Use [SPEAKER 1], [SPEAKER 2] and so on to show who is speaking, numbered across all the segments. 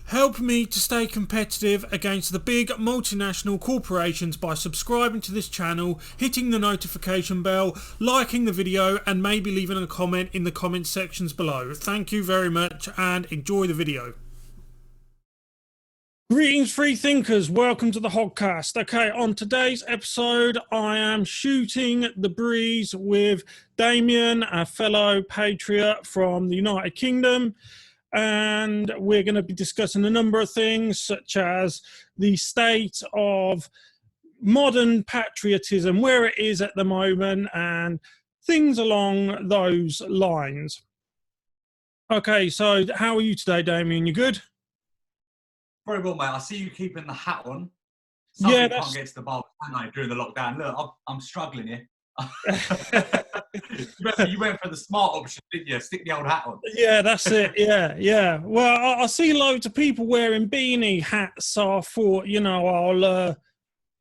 [SPEAKER 1] Help me to stay competitive against the big multinational corporations by subscribing to this channel, hitting the notification bell, liking the video, and maybe leaving a comment in the comment sections below. Thank you very much and enjoy the video. Greetings, free thinkers. Welcome to the Hoggcast. Okay, on today's episode, I am shooting the breeze with Damian, a fellow Patriot from the United Kingdom. And we're going to be discussing a number of things, such as the state of modern patriotism, where it is at the moment, and things along those lines. Okay, so how are you today, Damien? You good?
[SPEAKER 2] Very well, mate. I see you keeping the hat on.
[SPEAKER 1] Yeah,
[SPEAKER 2] can't get to the bar during the lockdown. Look, I'm struggling here. You went for the smart option, didn't you? Stick the old hat on.
[SPEAKER 1] Yeah, that's it. Yeah. Well, I see loads of people wearing beanie hats, so I thought, you know,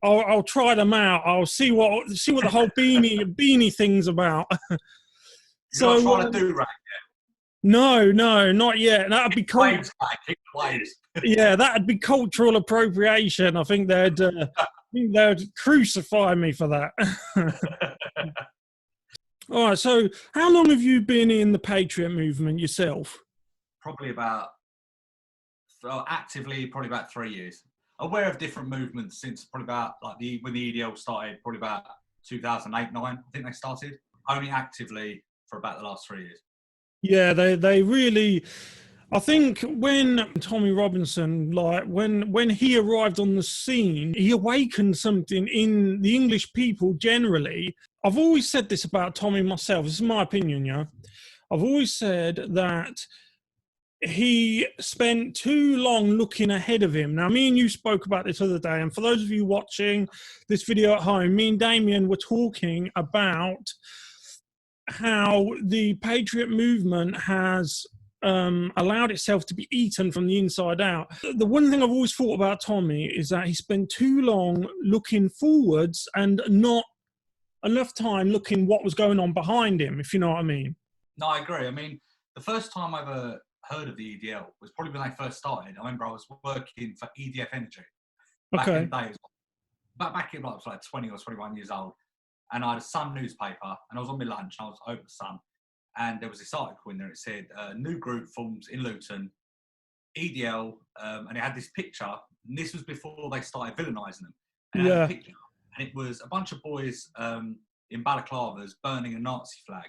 [SPEAKER 1] I'll try them out. I'll see what the whole beanie thing's about.
[SPEAKER 2] You're not trying to do right
[SPEAKER 1] yet? No, not yet. That'd be cool.
[SPEAKER 2] Waves.
[SPEAKER 1] Yeah, that'd be cultural appropriation. I think they'd crucify me for that. All right, so how long have you been in the Patriot movement yourself?
[SPEAKER 2] Probably actively about 3 years. Aware of different movements since probably about when the EDL started, probably about 2008, 9. I think they started. Only actively for about the last 3 years.
[SPEAKER 1] Yeah, they really. I think when Tommy Robinson, when he arrived on the scene, he awakened something in the English people generally. I've always said this about Tommy myself. This is my opinion, yeah. I've always said that he spent too long looking ahead of him. Now, me and you spoke about this other day, and for those of you watching this video at home, me and Damien were talking about how the Patriot movement has allowed itself to be eaten from the inside out. The one thing I've always thought about Tommy is that he spent too long looking forwards and not enough time looking what was going on behind him, if you know what I mean.
[SPEAKER 2] No, I agree. I mean, the first time I ever heard of the EDL was probably when they first started. I remember I was working for EDF Energy back in the day. Back in I was like 20 or 21 years old, and I had a Sun newspaper, and I was on my lunch, and I was over the Sun. And there was this article in there. It said, new group forms in Luton, EDL, and it had this picture. And this was before they started villainising them. And it had a picture, and it was a bunch of boys in balaclavas burning a Nazi flag.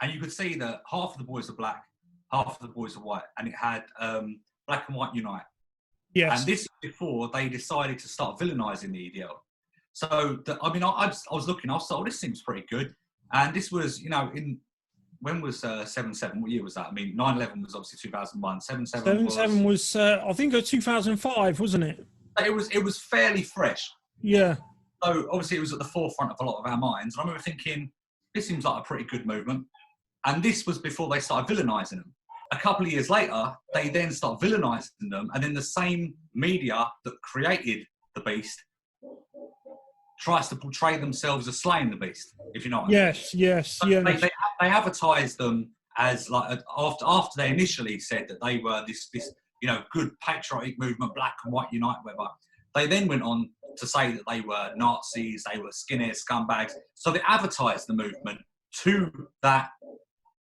[SPEAKER 2] And you could see that half of the boys are black, half of the boys are white. And it had Black and White Unite.
[SPEAKER 1] Yes.
[SPEAKER 2] And this was before they decided to start villainising the EDL. So, I was looking, I thought, this seems pretty good. And this was, when was 7/7? What year was that? I mean, 9/11 was obviously 2001.
[SPEAKER 1] 7/7 was I think it was 2005, wasn't it?
[SPEAKER 2] It was fairly fresh.
[SPEAKER 1] Yeah.
[SPEAKER 2] So obviously it was at the forefront of a lot of our minds. And I remember thinking, this seems like a pretty good movement. And this was before they started villainising them. A couple of years later, they then start villainising them, and then the same media that created the beast tries to portray themselves as slaying the beast, if you know what I mean.
[SPEAKER 1] Yes.
[SPEAKER 2] So they advertised them as after they initially said that they were this good patriotic movement, Black and White Unite, whatever. They then went on to say that they were Nazis, they were skinhead scumbags. So they advertised the movement to that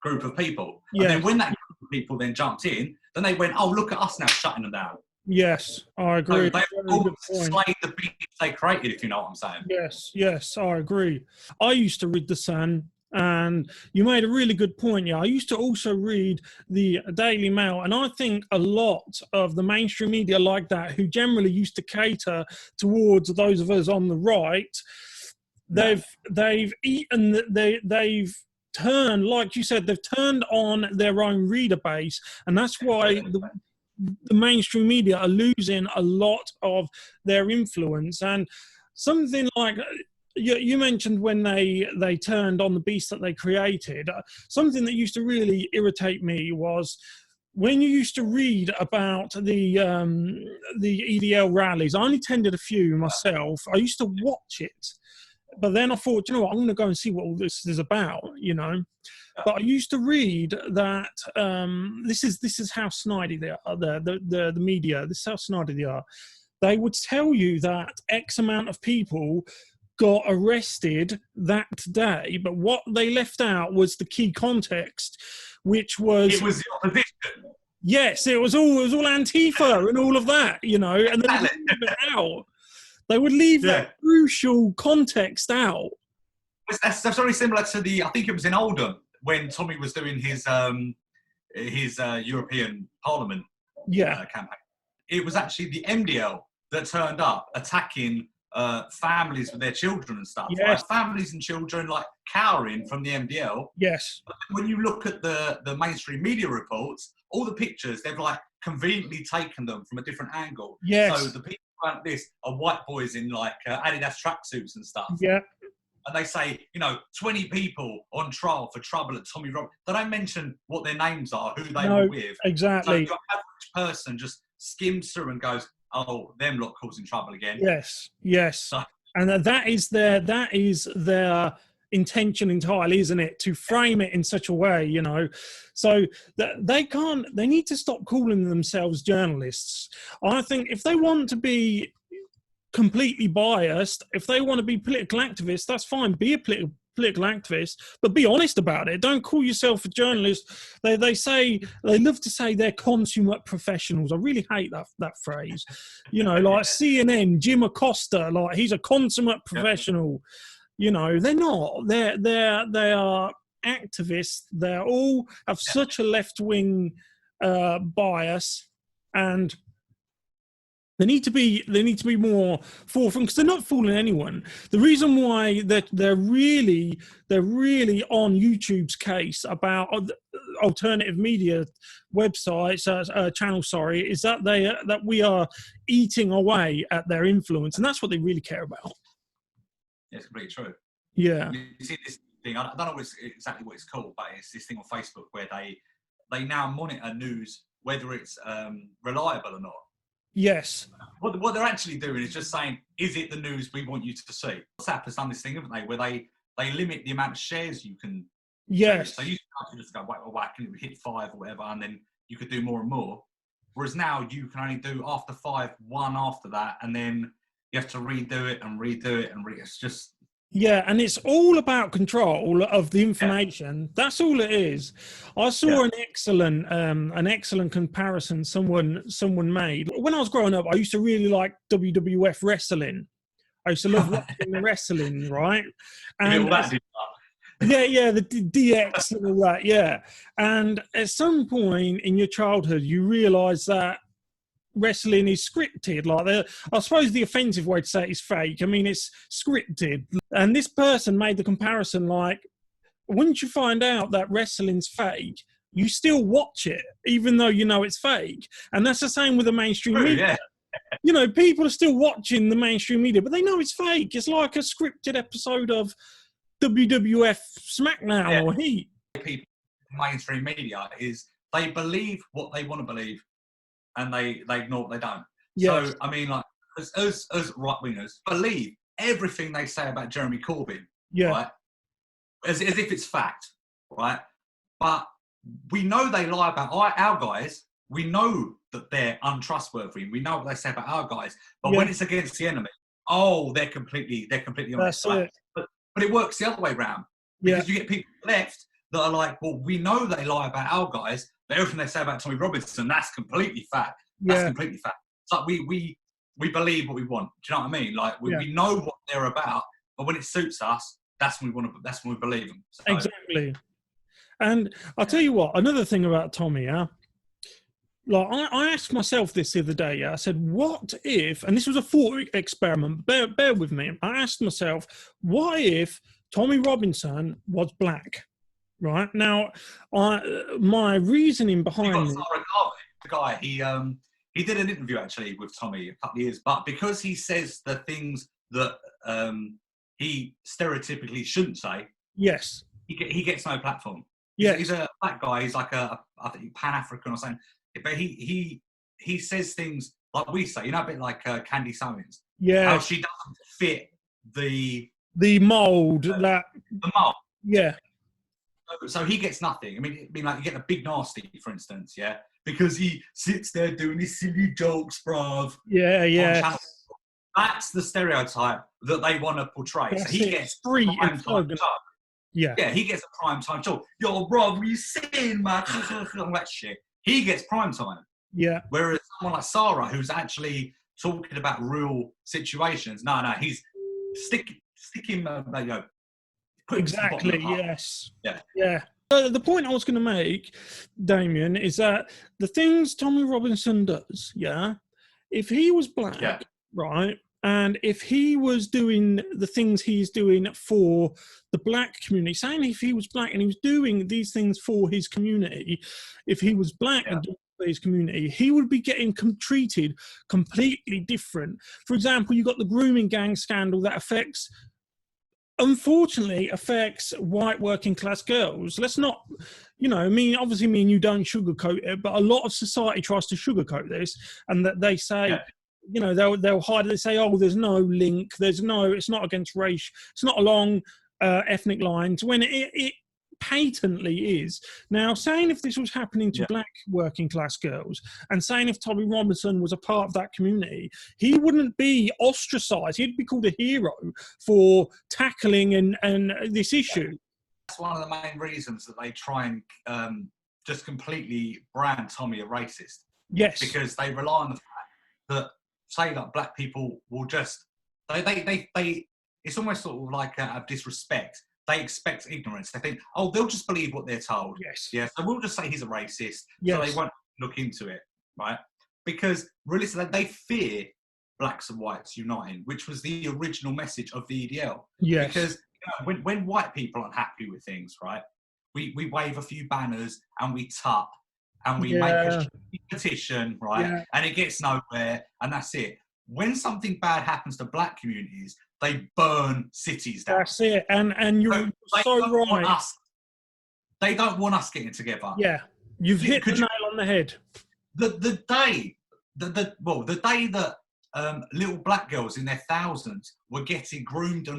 [SPEAKER 2] group of people. Yeah. And then when that group of people then jumped in, then they went, oh, look at us now shutting them down.
[SPEAKER 1] Yes, I agree.
[SPEAKER 2] So they all slayed the beast they created, if you know what I'm saying.
[SPEAKER 1] Yes, I agree. I used to read The Sun, and you made a really good point. Yeah, I used to also read the Daily Mail, and I think a lot of the mainstream media like that, who generally used to cater towards those of us on the right, they've turned, like you said, they've turned on their own reader base, and that's why the mainstream media are losing a lot of their influence. And something like you mentioned when they turned on the beast that they created, something that used to really irritate me was when you used to read about the EDL rallies. I only attended a few myself. I used to watch it, But then I thought, you know what, I'm going to go and see what all this is about, you know. But I used to read that this is how snidey they are, the media. This is how snidey they are. They would tell you that X amount of people got arrested that day, but what they left out was the key context, which was
[SPEAKER 2] it was the opposition.
[SPEAKER 1] Yes, it was all Antifa and all of that, you know, and then they would leave it out. They would leave that crucial context out.
[SPEAKER 2] That's very similar to I think it was in Oldham when Tommy was doing his European Parliament campaign. It was actually the MDL that turned up attacking families with their children and stuff.
[SPEAKER 1] Yes.
[SPEAKER 2] Like families and children like cowering from the MDL.
[SPEAKER 1] Yes.
[SPEAKER 2] But when you look at the mainstream media reports, all the pictures, they've like conveniently taken them from a different angle.
[SPEAKER 1] Yes.
[SPEAKER 2] So the people like this are white boys in like Adidas tracksuits and stuff.
[SPEAKER 1] Yeah.
[SPEAKER 2] And they say, 20 people on trial for trouble at Tommy Robinson. They don't mention what their names are, who they were with.
[SPEAKER 1] Exactly.
[SPEAKER 2] So your average person just skims through and goes, oh, them lot causing trouble again.
[SPEAKER 1] Yes. So, and that is their intention entirely, isn't it? To frame it in such a way, you know, so that they need to stop calling themselves journalists. I think if they want to be completely biased, if they want to be political activists, that's fine. Be a political activist, but be honest about it. Don't call yourself a journalist. They love to say they're consummate professionals. I really hate that phrase. You know, like CNN, Jim Acosta, like he's a consummate professional. You know, they're not. They are activists. They all have such a left-wing bias, and they need to be more forefront because they're not fooling anyone. The reason why they're really on YouTube's case about alternative media websites, channels, is that we are eating away at their influence, and that's what they really care about.
[SPEAKER 2] It's completely true.
[SPEAKER 1] Yeah.
[SPEAKER 2] You see this thing, I don't know exactly what it's called, but it's this thing on Facebook where they now monitor news, whether it's reliable or not.
[SPEAKER 1] Yes.
[SPEAKER 2] What they're actually doing is just saying, is it the news we want you to see? WhatsApp has done this thing, haven't they, where they limit the amount of shares you can
[SPEAKER 1] Yes.
[SPEAKER 2] So you can just go whack and it would hit 5 or whatever, and then you could do more and more. Whereas now you can only do after 5, 1 after that, and then you have to redo it. It's just...
[SPEAKER 1] Yeah, and it's all about control of the information. Yeah. That's all it is. I saw an excellent comparison someone made. When I was growing up, I used to really like WWF wrestling. I used to love watching the wrestling, right? And the DX and all that, yeah. And at some point in your childhood, you realise that wrestling is scripted. Like, I suppose the offensive way to say it is fake. I mean, it's scripted. And this person made the comparison, like, once you find out that wrestling's fake, you still watch it, even though you know it's fake. And that's the same with the mainstream media. Yeah. You know, people are still watching the mainstream media, but they know it's fake. It's like a scripted episode of WWF SmackDown or Heat.
[SPEAKER 2] People in mainstream media is they believe what they want to believe, and they ignore what they don't. Yes. So, I mean, like, as right-wingers, believe everything they say about Jeremy Corbyn, right? As if it's fact, right? But we know they lie about our guys. We know that they're untrustworthy. We know what they say about our guys. But when it's against the enemy, they're completely honest. Right? But it works the other way around. Because you get people left that are like, well, we know they lie about our guys, but everything they say about Tommy Robinson, that's completely fact. That's completely fact. It's like we believe what we want. Do you know what I mean? Like we know what they're about, but when it suits us, that's when we believe them. So,
[SPEAKER 1] exactly. And I'll tell you what, another thing about Tommy, like I asked myself this the other day, I said, what if, and this was a thought experiment, bear with me. I asked myself, what if Tommy Robinson was black? Right? Now, my reasoning behind it...
[SPEAKER 2] The guy, he did an interview actually with Tommy a couple of years, but because he says the things that he stereotypically shouldn't say,
[SPEAKER 1] yes,
[SPEAKER 2] he gets no platform. He's a black guy. He's like I think Pan-African or something. But he says things like we say, a bit like Candy Sowens.
[SPEAKER 1] Yeah,
[SPEAKER 2] how she doesn't fit the
[SPEAKER 1] The mould that.
[SPEAKER 2] The mold.
[SPEAKER 1] Yeah.
[SPEAKER 2] So he gets nothing. I mean, like you get the Big Nasty, for instance, yeah, because he sits there doing his silly jokes, bruv.
[SPEAKER 1] Yeah.
[SPEAKER 2] That's the stereotype that they want to portray.
[SPEAKER 1] That's
[SPEAKER 2] so he gets
[SPEAKER 1] street
[SPEAKER 2] prime time talk.
[SPEAKER 1] Yeah,
[SPEAKER 2] he gets a prime time talk. Yo, bruv, what are you saying, man? All that shit. He gets prime time.
[SPEAKER 1] Yeah.
[SPEAKER 2] Whereas someone like Sarah, who's actually talking about real situations, no, he's sticking,
[SPEAKER 1] exactly. Yes.
[SPEAKER 2] Yeah.
[SPEAKER 1] The point I was going to make, Damien, is that the things Tommy Robinson does, if he was black, right, and if he was doing the things he's doing for the black community, saying if he was black and he was doing these things for his community, if he was black and doing for his community, he would be getting treated completely different. For example, you've got the grooming gang scandal that unfortunately affects white working class girls. Let's not, obviously me and you don't sugarcoat it, but a lot of society tries to sugarcoat this, and that they say, they'll hide it. They say, oh, there's no link. It's not against race. It's not along ethnic lines, when it patently is. Now, saying if this was happening to black working class girls, and saying if Tommy Robinson was a part of that community, he wouldn't be ostracized. He'd be called a hero for tackling and this issue.
[SPEAKER 2] That's one of the main reasons that they try and just completely brand Tommy a racist.
[SPEAKER 1] Yes.
[SPEAKER 2] Because they rely on the fact that, say, that black people will just, they it's almost sort of like a disrespect. They expect ignorance. They think, oh, they'll just believe what they're told.
[SPEAKER 1] Yes.
[SPEAKER 2] Yeah. So we'll just say he's a racist.
[SPEAKER 1] Yes.
[SPEAKER 2] So they won't look into it, right? Because realistically, they fear blacks and whites uniting, which was the original message of the EDL.
[SPEAKER 1] Yes.
[SPEAKER 2] Because when white people aren't happy with things, right, we wave a few banners and we tup and we make a petition, right, and it gets nowhere, and that's it. When something bad happens to black communities, they burn cities down.
[SPEAKER 1] That's it, and you're so right.
[SPEAKER 2] They don't want us getting together.
[SPEAKER 1] Yeah, you've hit the nail on the head.
[SPEAKER 2] The day that little black girls in their thousands were getting groomed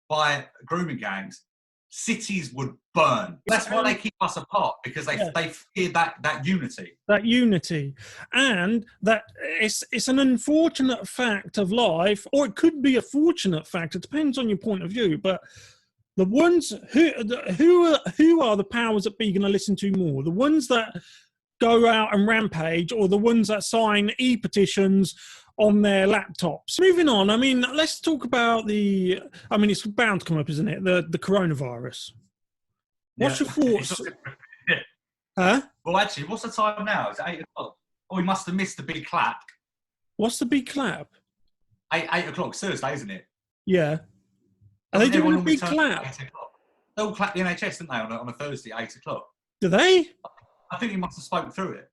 [SPEAKER 2] by grooming gangs, cities would burn. That's why they keep us apart, because they fear that unity. That
[SPEAKER 1] unity. And that it's an unfortunate fact of life, or it could be a fortunate fact. It depends on your point of view. But the ones who are the powers that be going to listen to more? The ones that go out and rampage, or the ones that sign e-petitions on their laptops? Moving on, I mean, let's talk about it's bound to come up, isn't it? The coronavirus. What's your thoughts? Huh?
[SPEAKER 2] Well, actually, what's the time now? Is it 8 o'clock? Oh, we must have missed the big clap.
[SPEAKER 1] What's the big clap?
[SPEAKER 2] 8 o'clock, Thursday, isn't it?
[SPEAKER 1] Yeah. Are they doing a big clap?
[SPEAKER 2] They'll clap the NHS, didn't they, on a Thursday at 8 o'clock?
[SPEAKER 1] Do they?
[SPEAKER 2] I think you must have spoken through it.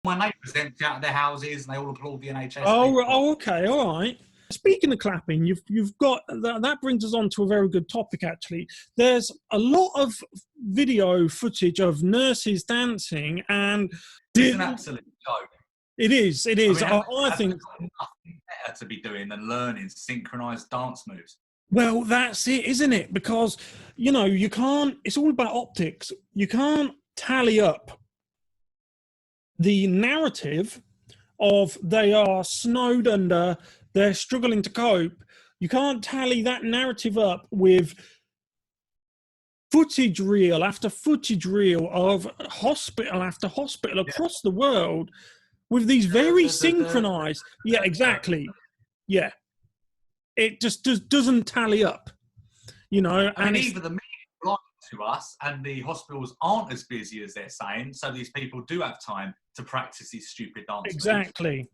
[SPEAKER 2] My neighbours empty out of their houses and they all applaud the NHS.
[SPEAKER 1] Oh, okay, all right. Speaking of clapping, you've got that brings us on to a very good topic. Actually, there's a lot of video footage of nurses dancing, and
[SPEAKER 2] it's an absolute joke.
[SPEAKER 1] It is. I think
[SPEAKER 2] nothing better to be doing than learning synchronized dance moves.
[SPEAKER 1] Well, that's it, isn't it? Because you can't. It's all about optics. You can't tally up the narrative of they are snowed under, they're struggling to cope. You can't tally that narrative up with footage reel after footage reel of hospital after hospital across the world with these very synchronized. Yeah, exactly. Yeah. It just doesn't tally up,
[SPEAKER 2] and either the media lying to us and the hospitals aren't as busy as they're saying, so these people do have time to practice these stupid dances.
[SPEAKER 1] Exactly.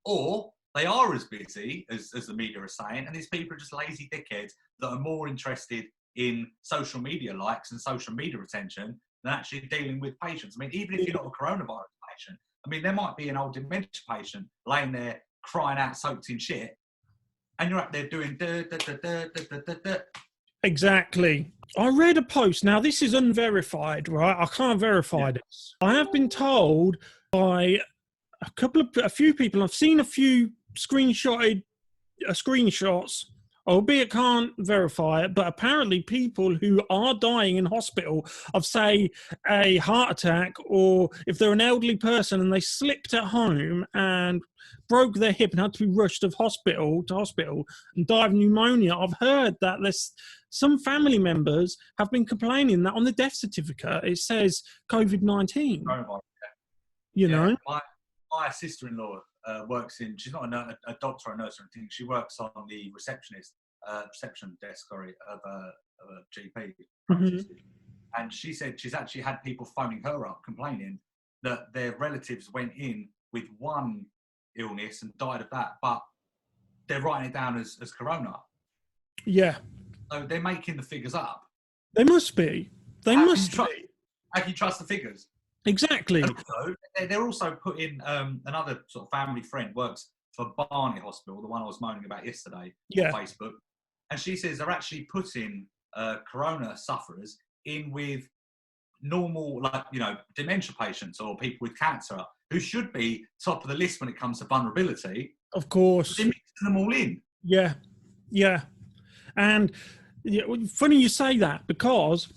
[SPEAKER 2] Or they are as busy as the media are saying, and these people are just lazy dickheads that are more interested in social media likes and social media attention than actually dealing with patients. I mean, even if you're not a coronavirus patient, there might be an old dementia patient laying there crying out soaked in shit, and you're up there doing
[SPEAKER 1] Exactly. I read a post. Now, this is unverified, right? I can't verify this. I have been told by a few people. I've seen a few screenshots albeit can't verify it, but apparently people who are dying in hospital of, say, a heart attack, or if they're an elderly person and they slipped at home and broke their hip and had to be rushed to hospital and died of pneumonia, I've heard that there's some family members have been complaining that on the death certificate it says COVID-19. You know?
[SPEAKER 2] My sister-in-law works in, she's not a doctor or a nurse or anything, she works on the reception desk of a GP.
[SPEAKER 1] Mm-hmm.
[SPEAKER 2] And she said she's actually had people phoning her up complaining that their relatives went in with one illness and died of that, but they're writing it down as corona.
[SPEAKER 1] Yeah.
[SPEAKER 2] So they're making the figures up.
[SPEAKER 1] They must be. How
[SPEAKER 2] can you trust the figures?
[SPEAKER 1] Exactly.
[SPEAKER 2] Also, they're also putting another sort of family friend works for Barney Hospital, the one I was moaning about yesterday on Facebook, and she says they're actually putting corona sufferers in with normal, like, you know, dementia patients or people with cancer who should be top of the list when it comes to vulnerability.
[SPEAKER 1] Of course.
[SPEAKER 2] They're mixing them all in.
[SPEAKER 1] Yeah. Yeah. And funny you say that, because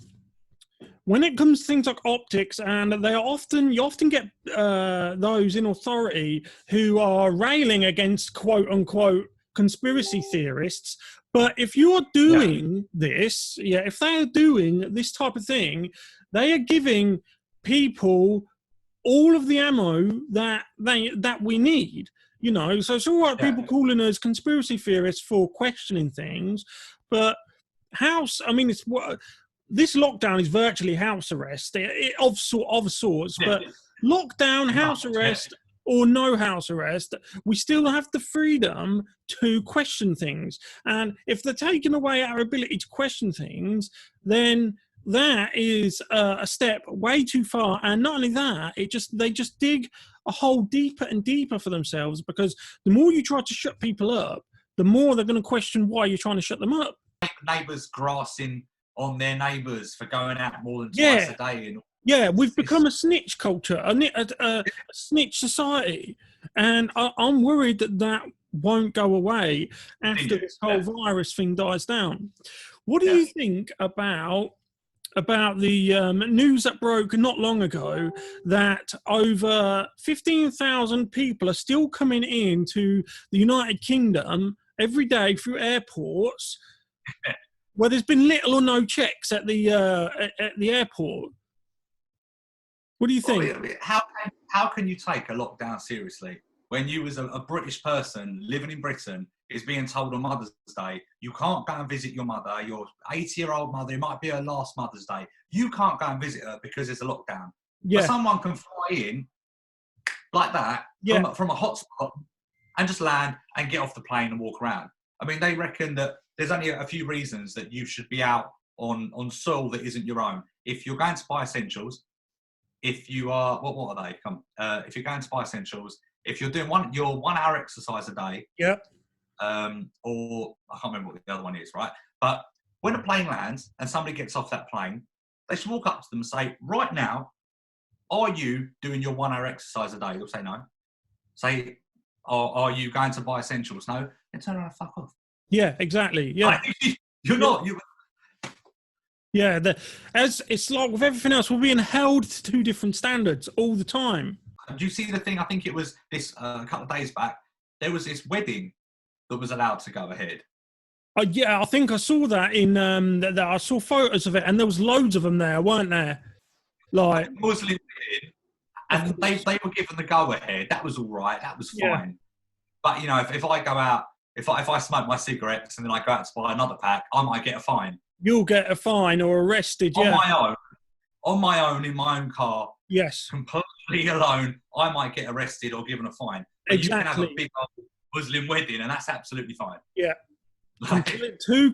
[SPEAKER 1] when it comes to things like optics, and you often get those in authority who are railing against quote unquote conspiracy theorists. But if you're doing this, if they are doing this type of thing, they are giving people all of the ammo that we need. You know, so it's all right, people calling us conspiracy theorists for questioning things, but this lockdown is virtually house arrest of sorts, but lockdown, house arrest, or no house arrest, we still have the freedom to question things. And if they're taking away our ability to question things, then that is a step way too far. And not only that, they just dig a hole deeper and deeper for themselves, because the more you try to shut people up, the more they're going to question why you're trying to shut them up.
[SPEAKER 2] Neighbours grassing on their neighbours for going out more than twice a day.
[SPEAKER 1] We've become a snitch culture, a snitch society. And I'm worried that won't go away after this whole virus thing dies down. What do you think about the news that broke not long ago that over 15,000 people are still coming into the United Kingdom every day through airports where there's been little or no checks at the airport? What do you think?
[SPEAKER 2] How can you take a lockdown seriously when you, as a British person living in Britain, is being told on Mother's Day you can't go and visit your mother, your 80-year-old mother? It might be her last Mother's Day. You can't go and visit her because it's a lockdown. But someone can fly in like that from a hotspot and just land and get off the plane and walk around. I mean, they reckon that there's only a few reasons that you should be out on soil that isn't your own. If you're going to buy essentials, if you are, what are they? If you're going to buy essentials, if you're doing your 1 hour exercise a day, or I can't remember what the other one is, right? But when a plane lands and somebody gets off that plane, they should walk up to them and say, right now, are you doing your 1 hour exercise a day? They'll say no. Say, are you going to buy essentials? No. Then turn around and fuck off.
[SPEAKER 1] Yeah, exactly. Yeah.
[SPEAKER 2] You're not.
[SPEAKER 1] Yeah, as it's like with everything else, we're being held to two different standards all the time.
[SPEAKER 2] Do you see the thing? I think it was this a couple of days back. There was this wedding that was allowed to go ahead.
[SPEAKER 1] I think I saw that in that I saw photos of it, and there was loads of them there, weren't there? Like
[SPEAKER 2] Muslim wedding, and they were given the go ahead. That was all right. That was fine. But you know, if I go out, if I smoke my cigarettes and then I go out to buy another pack, I might get a fine.
[SPEAKER 1] You'll get a fine or arrested,
[SPEAKER 2] on my own, in my own car.
[SPEAKER 1] Yes.
[SPEAKER 2] Completely alone, I might get arrested or given a fine. But
[SPEAKER 1] exactly.
[SPEAKER 2] You can have a big old Muslim wedding, and that's absolutely fine.
[SPEAKER 1] Yeah. Held to two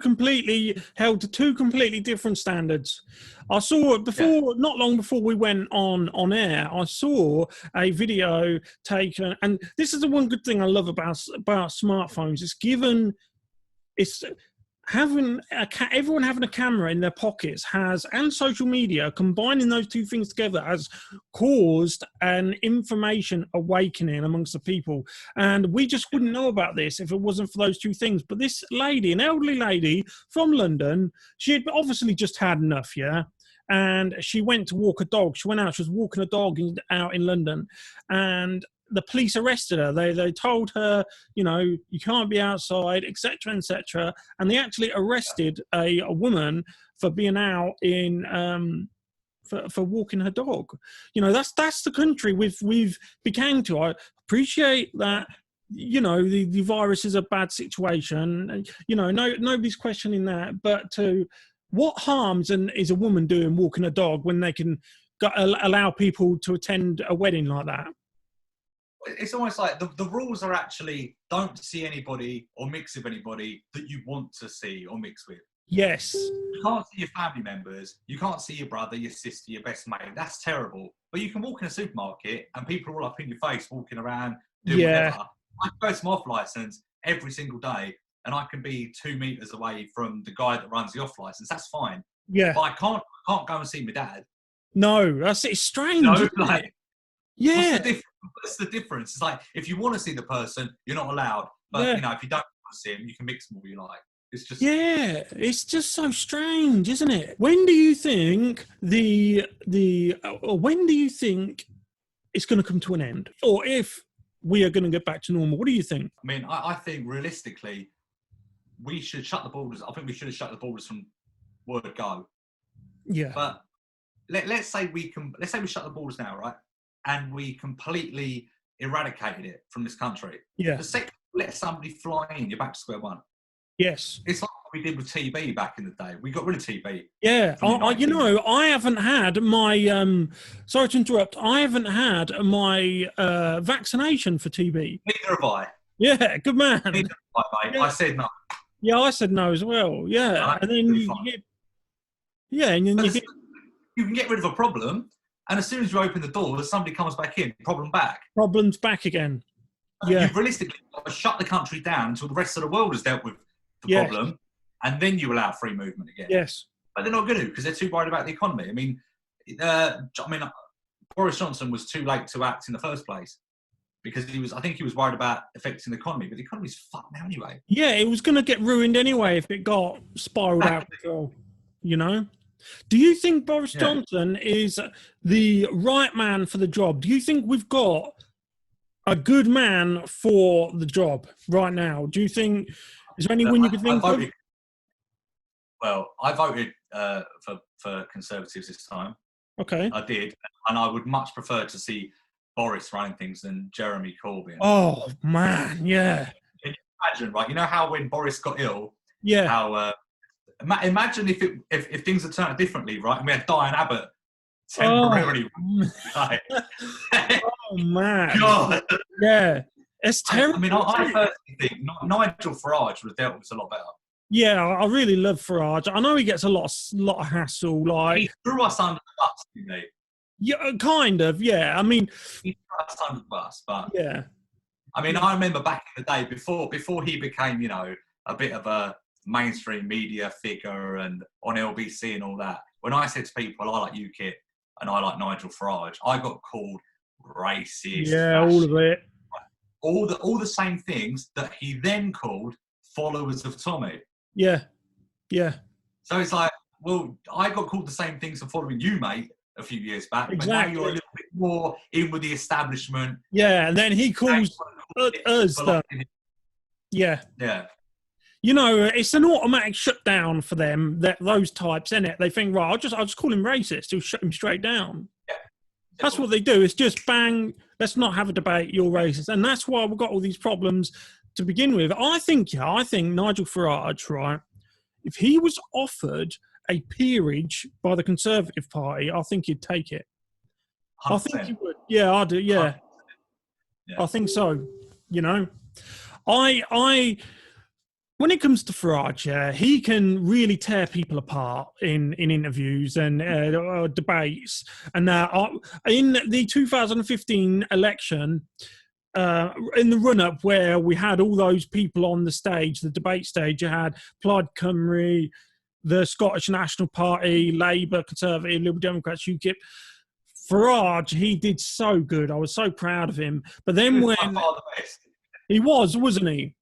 [SPEAKER 1] completely different standards. I saw not long before we went on air, I saw a video taken, and this is the one good thing I love about smartphones. everyone having a camera in their pockets and social media, combining those two things together, has caused an information awakening amongst the people. And we just wouldn't know about this if it wasn't for those two things. But this lady, an elderly lady from London, she had obviously just had enough, yeah? And she went to walk a dog. She went out, she was walking a dog out in London. And the police arrested her. They told her, you can't be outside, etc., etc. And they actually arrested a woman for being out in for walking her dog. That's the country we've became to. I appreciate that. The virus is a bad situation. Nobody's questioning that. But what harms is a woman doing walking a dog when they can allow people to attend a wedding like that?
[SPEAKER 2] It's almost like the rules are actually don't see anybody or mix with anybody that you want to see or mix with.
[SPEAKER 1] Yes.
[SPEAKER 2] You can't see your family members. You can't see your brother, your sister, your best mate. That's terrible. But you can walk in a supermarket and people are all up in your face walking around, doing whatever. I go to my off license every single day and I can be 2 meters away from the guy that runs the off license. That's fine.
[SPEAKER 1] Yeah.
[SPEAKER 2] But I can't go and see my dad.
[SPEAKER 1] No, it's strange. Yeah.
[SPEAKER 2] What's the difference? It's like, if you want to see the person, you're not allowed. But, if you don't want to see him, you can mix them all you like. It's just... Yeah,
[SPEAKER 1] it's just so strange, isn't it? When do you think when do you think it's going to come to an end? Or if we are going to get back to normal, what do you think?
[SPEAKER 2] I mean, I think realistically, we should shut the borders. I think we should have shut the borders from word go.
[SPEAKER 1] Yeah.
[SPEAKER 2] But let's say we shut the borders now, right? And we completely eradicated it from this country.
[SPEAKER 1] Yeah.
[SPEAKER 2] The second you let somebody fly in, you're back to square one.
[SPEAKER 1] Yes.
[SPEAKER 2] It's like what we did with TB back in the day. We got rid of TB.
[SPEAKER 1] Yeah. I haven't had my, sorry to interrupt, I haven't had my vaccination for TB.
[SPEAKER 2] Neither have I.
[SPEAKER 1] Yeah, good man.
[SPEAKER 2] Neither have I, mate. Yeah. I said no.
[SPEAKER 1] Yeah, I said no as well. Yeah. And then you
[SPEAKER 2] can get rid of a problem. And as soon as you open the door, somebody comes back in, problem back.
[SPEAKER 1] Problem's back again. Yeah.
[SPEAKER 2] You've realistically got to shut the country down until the rest of the world has dealt with the problem, and then you allow free movement again.
[SPEAKER 1] Yes.
[SPEAKER 2] But they're not going to, because they're too worried about the economy. I mean, Boris Johnson was too late to act in the first place because I think he was worried about affecting the economy, but the economy's fucked now anyway.
[SPEAKER 1] Yeah, it was going to get ruined anyway if it got spiraled out of control, Do you think Boris Johnson is the right man for the job? Do you think we've got a good man for the job right now? Do you think, is there anyone you could think of?
[SPEAKER 2] Well, I voted for Conservatives this time.
[SPEAKER 1] Okay.
[SPEAKER 2] I did. And I would much prefer to see Boris running things than Jeremy Corbyn.
[SPEAKER 1] Oh, man, yeah.
[SPEAKER 2] Can you imagine, right? You know how when Boris got ill,
[SPEAKER 1] yeah,
[SPEAKER 2] how... imagine if things had turned out differently, right? And we had Diane Abbott temporarily.
[SPEAKER 1] Oh man!
[SPEAKER 2] God.
[SPEAKER 1] Yeah, it's terrible.
[SPEAKER 2] I mean, I personally think Nigel Farage would have dealt with this a lot better.
[SPEAKER 1] Yeah, I really love Farage. I know he gets a lot of hassle. Like
[SPEAKER 2] he threw us under the bus, didn't he?
[SPEAKER 1] Yeah, kind of. Yeah, I mean,
[SPEAKER 2] he threw us under the bus, but
[SPEAKER 1] yeah.
[SPEAKER 2] I mean, I remember back in the day before he became, a bit of a mainstream media figure and on LBC and all that. When I said to people, I like UKIP and I like Nigel Farage, I got called racist.
[SPEAKER 1] Yeah, all of it.
[SPEAKER 2] All the same things that he then called followers of Tommy.
[SPEAKER 1] Yeah, yeah.
[SPEAKER 2] So it's like, well, I got called the same things for following you, mate, a few years back.
[SPEAKER 1] Exactly.
[SPEAKER 2] But now you're a little bit more in with the establishment.
[SPEAKER 1] Yeah, and then he calls us stuff. Yeah.
[SPEAKER 2] Yeah.
[SPEAKER 1] It's an automatic shutdown for them. Those types, isn't it? They think, right, I'll just call him racist. He'll shut him straight down.
[SPEAKER 2] Yeah.
[SPEAKER 1] That's what they do. It's just bang. Let's not have a debate. You're racist, and that's why we've got all these problems to begin with. I think Nigel Farage, right? If he was offered a peerage by the Conservative Party, I think he'd take it. 100%. I think he would. Yeah, I do. Yeah. I think so. When it comes to Farage, he can really tear people apart in interviews and debates. And in the 2015 election, in the run-up where we had all those people on the stage, the debate stage. You had Plaid Cymru, the Scottish National Party, Labour, Conservative, Liberal Democrats, UKIP. Farage, he did so good. I was so proud of him. But then he was, wasn't he?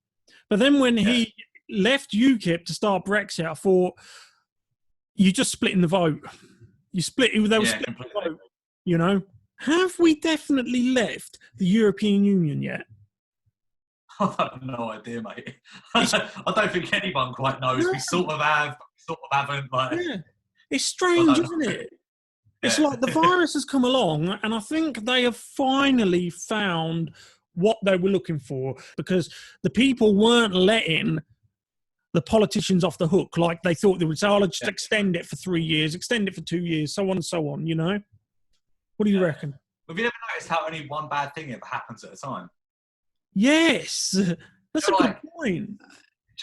[SPEAKER 1] But then when he left UKIP to start Brexit, I thought, you're just splitting the vote. They were splitting the vote, you know? Have we definitely left the European Union yet?
[SPEAKER 2] I have no idea, mate. I don't think anyone quite knows. We sort of have, but we sort of haven't.
[SPEAKER 1] Yeah. It's strange, isn't it? It's like the virus has come along, and I think they have finally found what they were looking for, because the people weren't letting the politicians off the hook like they thought they would say, I'll just extend it for 3 years, extend it for 2 years, so on and so on, you know? What do you reckon?
[SPEAKER 2] Have you ever noticed how only one bad thing ever happens at a time?
[SPEAKER 1] Yes, that's a good point.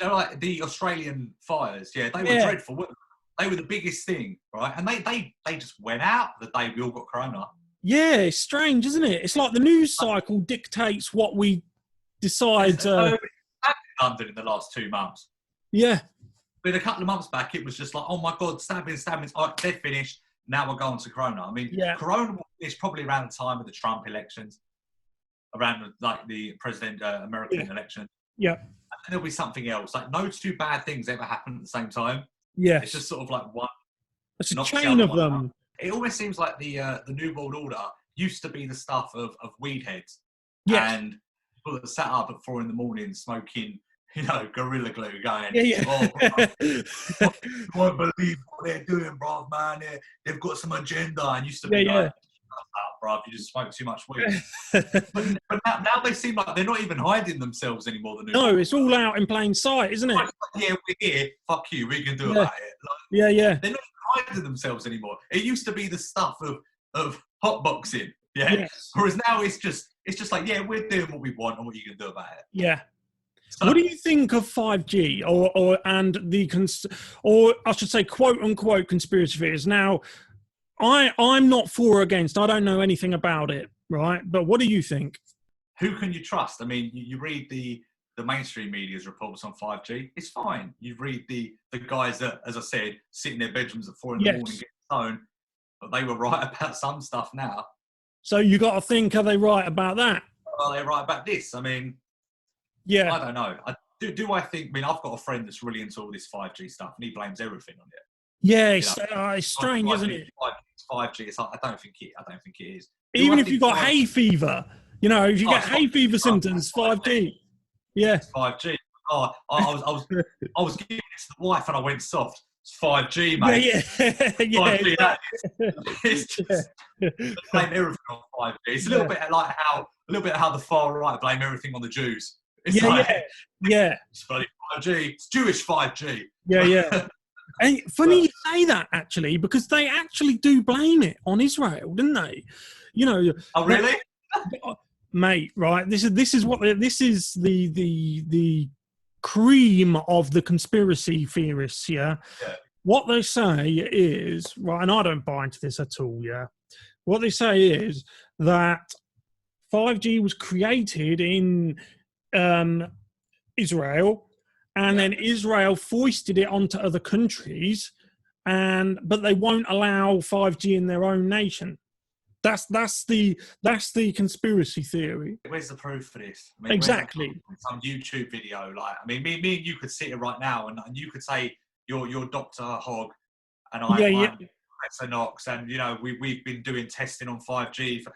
[SPEAKER 2] You know, like the Australian fires, they were dreadful, weren't they? They were the biggest thing, right? And they just went out the day we all got corona.
[SPEAKER 1] Yeah, it's strange, isn't it? It's like the news cycle dictates what we decide.
[SPEAKER 2] London in the last 2 months.
[SPEAKER 1] Yeah.
[SPEAKER 2] But a couple of months back, it was just like, oh my God, stabbings. Oh, they're finished. Now we're going to corona. I mean, corona is probably around the time of the Trump elections, around like the president American election.
[SPEAKER 1] Yeah.
[SPEAKER 2] And there'll be something else. Like no two bad things ever happen at the same time.
[SPEAKER 1] Yeah.
[SPEAKER 2] It's just sort of like one.
[SPEAKER 1] It's a chain of them.
[SPEAKER 2] Up. It almost seems like the New World Order used to be the stuff of weed heads.
[SPEAKER 1] Yes.
[SPEAKER 2] And people that sat up at 4 a.m. smoking, you know, Gorilla Glue, going,
[SPEAKER 1] oh,
[SPEAKER 2] you won't believe what they're doing, bruv, man. They've got some agenda. And used to be like, shut up, bruv, you just smoke too much weed. but now they seem like they're not even hiding themselves anymore.
[SPEAKER 1] No, it's all out in plain sight, isn't it?
[SPEAKER 2] Like, yeah, we're here. Fuck you. We can do about it. Like, they're not hiding themselves anymore. It used to be the stuff of hotboxing. Yeah. Yes. Whereas now it's just like, we're doing what we want and what you can do about it.
[SPEAKER 1] Yeah. So, what do you think of 5G or I should say, quote unquote, conspiracy theories? Now, I'm not for or against. I don't know anything about it, right? But what do you think?
[SPEAKER 2] Who can you trust? I mean, you read the mainstream media's reports on 5G. It's fine. You read the guys that, as I said, sit in their bedrooms at 4 a.m, getting stoned, but they were right about some stuff now.
[SPEAKER 1] So you got to think, are they right about that?
[SPEAKER 2] Are they right about this? I mean, I don't know. Do I think? I mean, I've got a friend that's really into all this 5G stuff, and he blames everything on it.
[SPEAKER 1] Yeah, it's strange, isn't it?
[SPEAKER 2] 5G. It's like, I don't think it is.
[SPEAKER 1] Even if you've got hay fever, you know, if you get hay fever symptoms, 5G. Yeah,
[SPEAKER 2] it's 5G. Oh, I was giving it to the wife, and I went soft. It's 5G, mate.
[SPEAKER 1] Yeah.
[SPEAKER 2] 5G. It's just blame everything on 5G. It's a little bit like how the far right blame everything on the Jews. It's It's bloody 5G. It's Jewish 5G.
[SPEAKER 1] Yeah. And funny you say that, actually, because they actually do blame it on Israel, didn't they? You know.
[SPEAKER 2] Oh, really?
[SPEAKER 1] Mate, right? This is the cream of the conspiracy theorists. Yeah. What they say is, right, and I don't buy into this at all. Yeah. What they say is that 5G was created in Israel, and then Israel foisted it onto other countries, but they won't allow 5G in their own nation. That's the conspiracy theory.
[SPEAKER 2] Where's the proof for this? I mean,
[SPEAKER 1] exactly.
[SPEAKER 2] Some YouTube video, like, I mean, me and you could sit here right now, and you could say you're Dr. Hogg, and I'm Professor Knox, and you know we've been doing testing on 5G.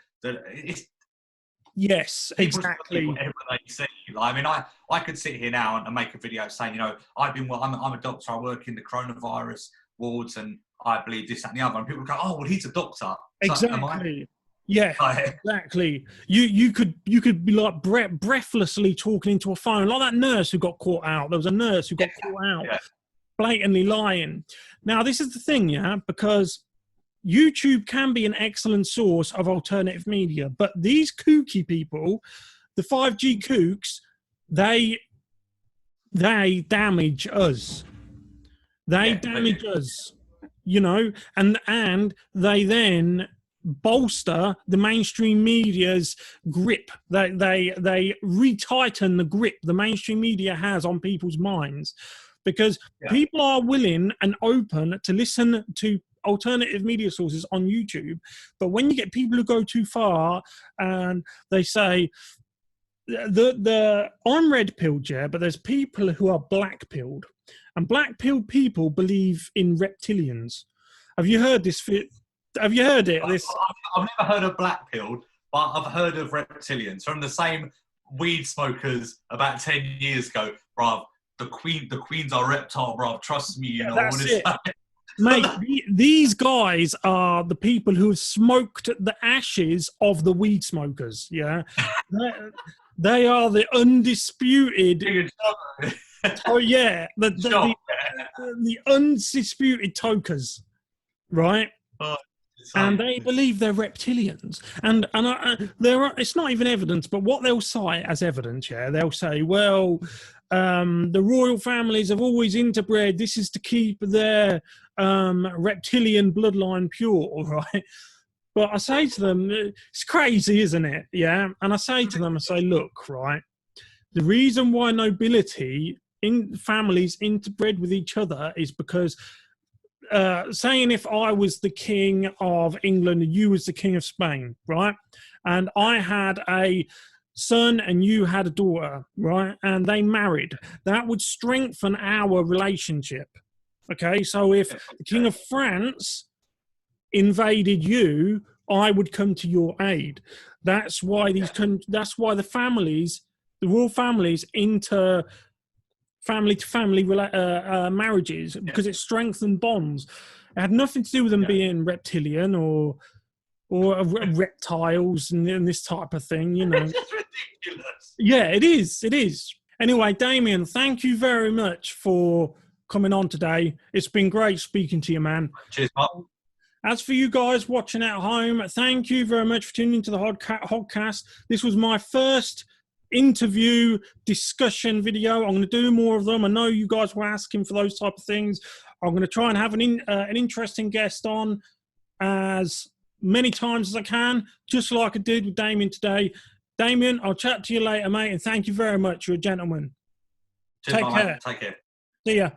[SPEAKER 1] Yes, exactly.
[SPEAKER 2] Whatever they see. Like, I mean, I could sit here now and make a video saying, you know, I'm a doctor. I work in the coronavirus wards, and I believe this, that, and the other. And people go, oh, well, he's a doctor.
[SPEAKER 1] Exactly. Yeah, exactly. You could be like breathlessly talking into a phone, like that nurse who got caught out. There was a nurse who got caught out, blatantly lying. Now, this is the thing, because YouTube can be an excellent source of alternative media, but these kooky people, the 5G kooks, they damage us. They damage us, you know, and they then bolster the mainstream media's grip. They retighten the grip the mainstream media has on people's minds, because people are willing and open to listen to alternative media sources on YouTube. But when you get people who go too far and they say, I'm red pilled, yeah, but there's people who are black pilled, and black pilled people believe in reptilians. Have you heard this? Have you heard it?
[SPEAKER 2] I've never heard of black pilled, but I've heard of reptilians from the same weed smokers about 10 years ago, bruv. The queens are reptile, bruv. Trust me, you know
[SPEAKER 1] that's
[SPEAKER 2] all this.
[SPEAKER 1] it. Mate, these guys are the people who have smoked the ashes of the weed smokers. Yeah, they are the undisputed. Oh yeah, the undisputed tokers, right? And they believe they're reptilians, and it's not even evidence, but what they'll cite as evidence, they'll say, well, the royal families have always interbred. This is to keep their reptilian bloodline pure, right? But I say to them, it's crazy, isn't it? Yeah, and I say to them, look, right, the reason why nobility in families interbred with each other is because. Saying if I was the king of England and you was the king of Spain, right? And I had a son and you had a daughter, right? And they married. That would strengthen our relationship. Okay, so if the king of France invaded you, I would come to your aid. That's why that's why the royal families family to family marriages, because it strengthened bonds. It had nothing to do with them being reptilian or reptiles and this type of thing, you know.
[SPEAKER 2] It's ridiculous.
[SPEAKER 1] Yeah, it is. Anyway, Damien, thank you very much for coming on today. It's been great speaking to you, man.
[SPEAKER 2] Cheers, Mark.
[SPEAKER 1] As for you guys watching at home, thank you very much for tuning into the Hoggcast. This was my first interview discussion video. I'm going to do more of them. I know you guys were asking for those type of things. I'm going to try and have an interesting guest on as many times as I can, just like I did with Damien today. Damien, I'll chat to you later, mate, and thank you very much. You're a gentleman.
[SPEAKER 2] Cheers,
[SPEAKER 1] Take care.
[SPEAKER 2] Take care.
[SPEAKER 1] See ya.